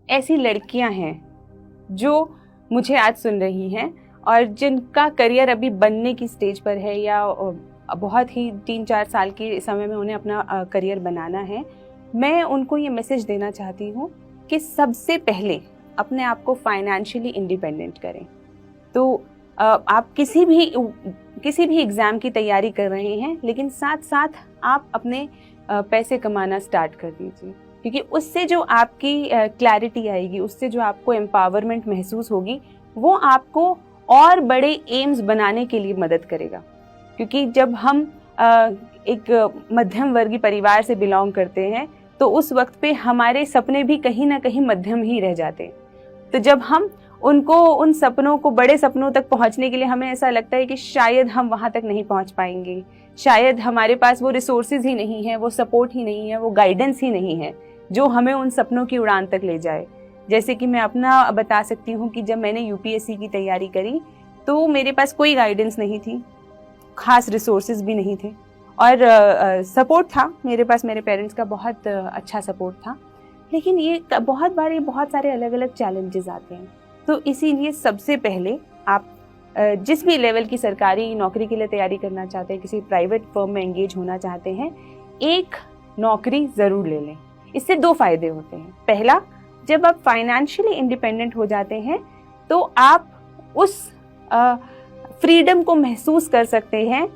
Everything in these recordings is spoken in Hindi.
ऐसी लड़कियां हैं जो मुझे आज सुन रही हैं और जिनका करियर अभी बनने की स्टेज पर है या बहुत ही 3-4 साल के समय में उन्हें अपना करियर बनाना है, मैं उनको ये मैसेज देना चाहती हूँ कि सबसे पहले अपने आप को फाइनेंशियली इंडिपेंडेंट करें। तो आप किसी भी एग्ज़ाम की तैयारी कर रहे हैं, लेकिन साथ साथ आप अपने पैसे कमाना स्टार्ट कर दीजिए, क्योंकि उससे जो आपकी क्लैरिटी आएगी, उससे जो आपको एम्पावरमेंट महसूस होगी, वो आपको और बड़े एम्स बनाने के लिए मदद करेगा। क्योंकि जब हम एक मध्यम वर्गीय परिवार से बिलोंग करते हैं तो उस वक्त पे हमारे सपने भी कहीं ना कहीं मध्यम ही रह जाते हैं। तो जब हम उन सपनों को, बड़े सपनों तक पहुंचने के लिए हमें ऐसा लगता है कि शायद हम वहां तक नहीं पहुंच पाएंगे, शायद हमारे पास वो रिसोर्सेज ही नहीं है, वो सपोर्ट ही नहीं है, वो गाइडेंस ही नहीं है जो हमें उन सपनों की उड़ान तक ले जाए। जैसे कि मैं अपना बता सकती हूँ कि जब मैंने यूपीएससी की तैयारी करी तो मेरे पास कोई गाइडेंस नहीं थी, खास रिसोर्सेज भी नहीं थे और सपोर्ट था मेरे पास, मेरे पेरेंट्स का बहुत अच्छा सपोर्ट था। लेकिन ये बहुत सारे अलग अलग चैलेंजेस आते हैं। तो इसीलिए सबसे पहले आप जिस भी लेवल की सरकारी नौकरी के लिए तैयारी करना चाहते हैं, किसी प्राइवेट फर्म में एंगेज होना चाहते हैं, एक नौकरी ज़रूर ले लें। इससे 2 फायदे होते हैं। पहला, जब आप फाइनेंशियली इंडिपेंडेंट हो जाते हैं तो आप उस फ्रीडम को महसूस कर सकते हैं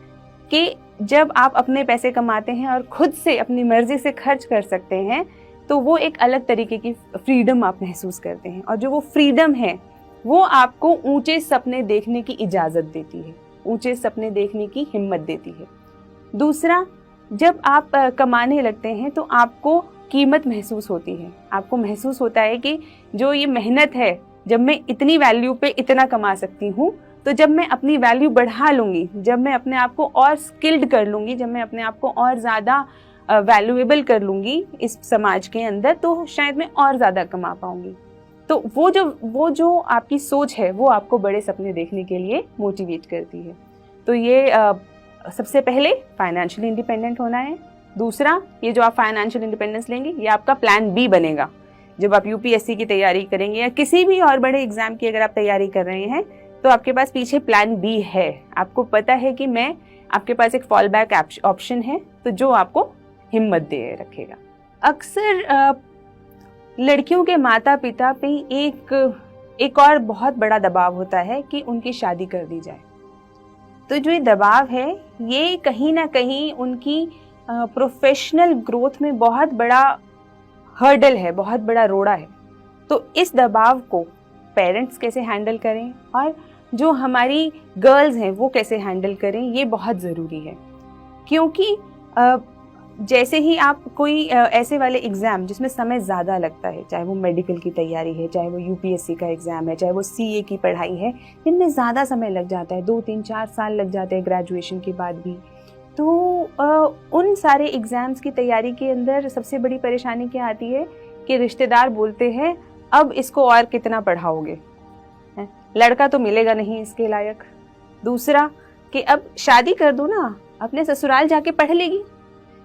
कि जब आप अपने पैसे कमाते हैं और खुद से अपनी मर्जी से खर्च कर सकते हैं, तो वो एक अलग तरीके की फ्रीडम आप महसूस करते हैं। और जो वो फ्रीडम है वो आपको ऊंचे सपने देखने की इजाज़त देती है, ऊंचे सपने देखने की हिम्मत देती है। दूसरा, जब आप कमाने लगते हैं तो आपको कीमत महसूस होती है, आपको महसूस होता है कि जो ये मेहनत है, जब मैं इतनी वैल्यू पे इतना कमा सकती हूँ, तो जब मैं अपनी वैल्यू बढ़ा लूँगी, जब मैं अपने आप को और स्किल्ड कर लूँगी, जब मैं अपने आप को और ज़्यादा वैल्यूएबल कर लूँगी इस समाज के अंदर, तो शायद मैं और ज़्यादा कमा पाऊँगी। तो वो जो आपकी सोच है वो आपको बड़े सपने देखने के लिए मोटिवेट करती है। तो ये सबसे पहले फाइनेंशियली इंडिपेंडेंट होना है। दूसरा, ये जो आप फाइनेंशियल इंडिपेंडेंस लेंगे, ये आपका प्लान बी बनेगा। जब आप यूपीएससी की तैयारी करेंगे या किसी भी और बड़े एग्जाम की अगर आप तैयारी कर रहे हैं, तो आपके पास पीछे प्लान बी है। आपको पता है कि आपके पास एक फॉल बैक ऑप्शन है, तो जो आपको हिम्मत दे रखेगा। अक्सर लड़कियों के माता पिता पे एक और बहुत बड़ा दबाव होता है कि उनकी शादी कर दी जाए। तो जो ये दबाव है, ये कहीं ना कहीं उनकी प्रोफेशनल ग्रोथ में बहुत बड़ा हर्डल है, बहुत बड़ा रोड़ा है। तो इस दबाव को पेरेंट्स कैसे हैंडल करें और जो हमारी गर्ल्स हैं वो कैसे हैंडल करें, ये बहुत ज़रूरी है। क्योंकि जैसे ही आप कोई ऐसे वाले एग्ज़ाम जिसमें समय ज़्यादा लगता है, चाहे वो मेडिकल की तैयारी है, चाहे वो यूपीएससी का एग्ज़ाम है, चाहे वो सीए की पढ़ाई है, जिनमें ज़्यादा समय लग जाता है, 2-3-4 साल लग जाते हैं ग्रेजुएशन के बाद भी। तो उन सारे एग्ज़ाम्स की तैयारी के अंदर सबसे बड़ी परेशानी क्या आती है कि रिश्तेदार बोलते हैं, अब इसको और कितना पढ़ाओगे, लड़का तो मिलेगा नहीं इसके लायक। दूसरा कि अब शादी कर दो ना, अपने ससुराल जाके पढ़ लेगी।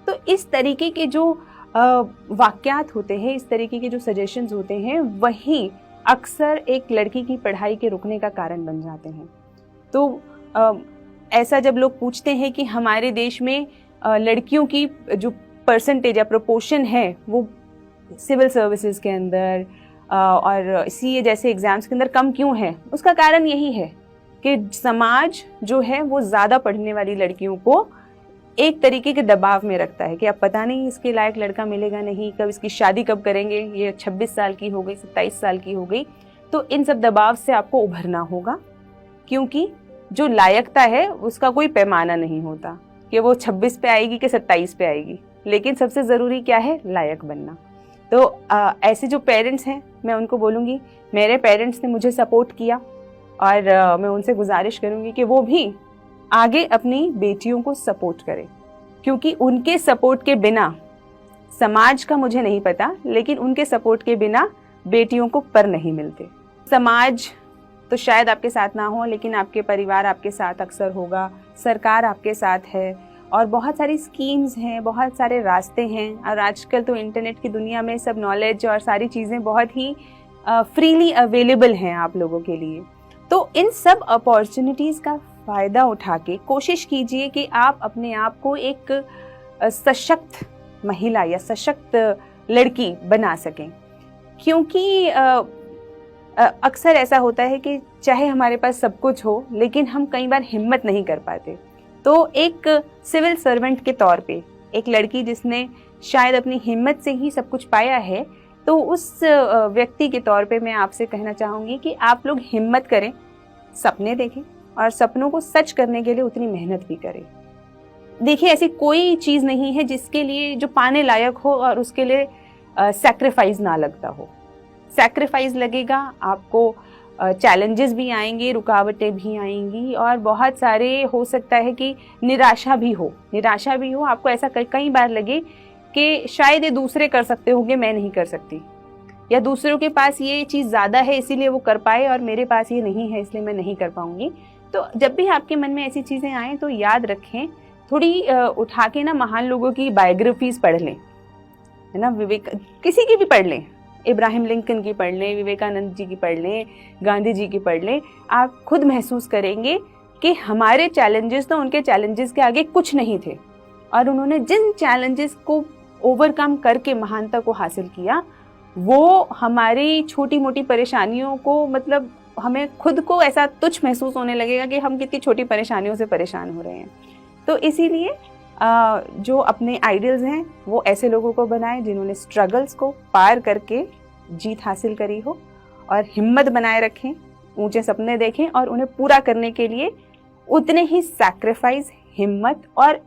तो इस तरीके के जो वाक्यात होते हैं, इस तरीके के जो सजेशंस होते हैं, वही अक्सर एक लड़की की पढ़ाई के रुकने का कारण बन जाते हैं। तो ऐसा जब लोग पूछते हैं कि हमारे देश में लड़कियों की जो परसेंटेज या प्रोपोर्शन है वो सिविल सर्विसेज के अंदर और सीए जैसे एग्ज़ाम्स के अंदर कम क्यों है, उसका कारण यही है कि समाज जो है वो ज़्यादा पढ़ने वाली लड़कियों को एक तरीके के दबाव में रखता है कि अब पता नहीं इसके लायक लड़का मिलेगा नहीं, कब इसकी शादी कब करेंगे, ये 26 साल की हो गई, 27 साल की हो गई। तो इन सब दबाव से आपको उभरना होगा, क्योंकि जो लायकता है उसका कोई पैमाना नहीं होता कि वो 26 पे आएगी कि 27 पे आएगी। लेकिन सबसे ज़रूरी क्या है, लायक बनना। तो ऐसे जो पेरेंट्स हैं, मैं उनको बोलूँगी, मेरे पेरेंट्स ने मुझे सपोर्ट किया और मैं उनसे गुजारिश करूँगी कि वो भी आगे अपनी बेटियों को सपोर्ट करें, क्योंकि उनके सपोर्ट के बिना, समाज का मुझे नहीं पता, लेकिन उनके सपोर्ट के बिना बेटियों को पर नहीं मिलते। समाज तो शायद आपके साथ ना हो, लेकिन आपके परिवार आपके साथ अक्सर होगा, सरकार आपके साथ है और बहुत सारी स्कीम्स हैं, बहुत सारे रास्ते हैं। और आजकल तो इंटरनेट की दुनिया में सब नॉलेज और सारी चीज़ें बहुत ही फ्रीली अवेलेबल हैं आप लोगों के लिए। तो इन सब अपॉर्चुनिटीज़ का फ़ायदा उठा के कोशिश कीजिए कि आप अपने आप को एक सशक्त महिला या सशक्त लड़की बना सकें। क्योंकि अक्सर ऐसा होता है कि चाहे हमारे पास सब कुछ हो, लेकिन हम कई बार हिम्मत नहीं कर पाते। तो एक सिविल सर्वेंट के तौर पे एक लड़की जिसने शायद अपनी हिम्मत से ही सब कुछ पाया है, तो उस व्यक्ति के तौर पे मैं आपसे कहना चाहूँगी कि आप लोग हिम्मत करें, सपने देखें और सपनों को सच करने के लिए उतनी मेहनत भी करें। देखिए, ऐसी कोई चीज़ नहीं है जिसके लिए जो पाने लायक हो और उसके लिए सैक्रिफाइस ना लगता हो। सैक्रिफाइस लगेगा, आपको चैलेंजेस भी आएंगे, रुकावटें भी आएंगी और बहुत सारे हो सकता है कि निराशा भी हो। आपको ऐसा कई बार लगे कि शायद ये दूसरे कर सकते होंगे, मैं नहीं कर सकती, या दूसरों के पास ये चीज़ ज़्यादा है इसीलिए वो कर पाए और मेरे पास ये नहीं है इसलिए मैं नहीं कर पाऊंगी। तो जब भी आपके मन में ऐसी चीज़ें आएँ तो याद रखें, थोड़ी उठा के ना महान लोगों की बायोग्राफीज पढ़ लें, है ना, किसी की भी पढ़ लें, इब्राहिम लिंकन की पढ़ लें, विवेकानंद जी की पढ़ लें, गांधी जी की पढ़ लें। आप खुद महसूस करेंगे कि हमारे चैलेंजेस तो उनके चैलेंजेस के आगे कुछ नहीं थे, और उन्होंने जिन चैलेंजेस को ओवरकम करके महानता को हासिल किया, वो हमारी छोटी मोटी परेशानियों को, मतलब हमें खुद को ऐसा तुच्छ महसूस होने लगेगा कि हम कितनी छोटी परेशानियों से परेशान हो रहे हैं। तो इसीलिए जो अपने आइडल्स हैं वो ऐसे लोगों को बनाएं जिन्होंने स्ट्रगल्स को पार करके जीत हासिल करी हो, और हिम्मत बनाए रखें, ऊंचे सपने देखें और उन्हें पूरा करने के लिए उतने ही सैक्रिफाइस, हिम्मत और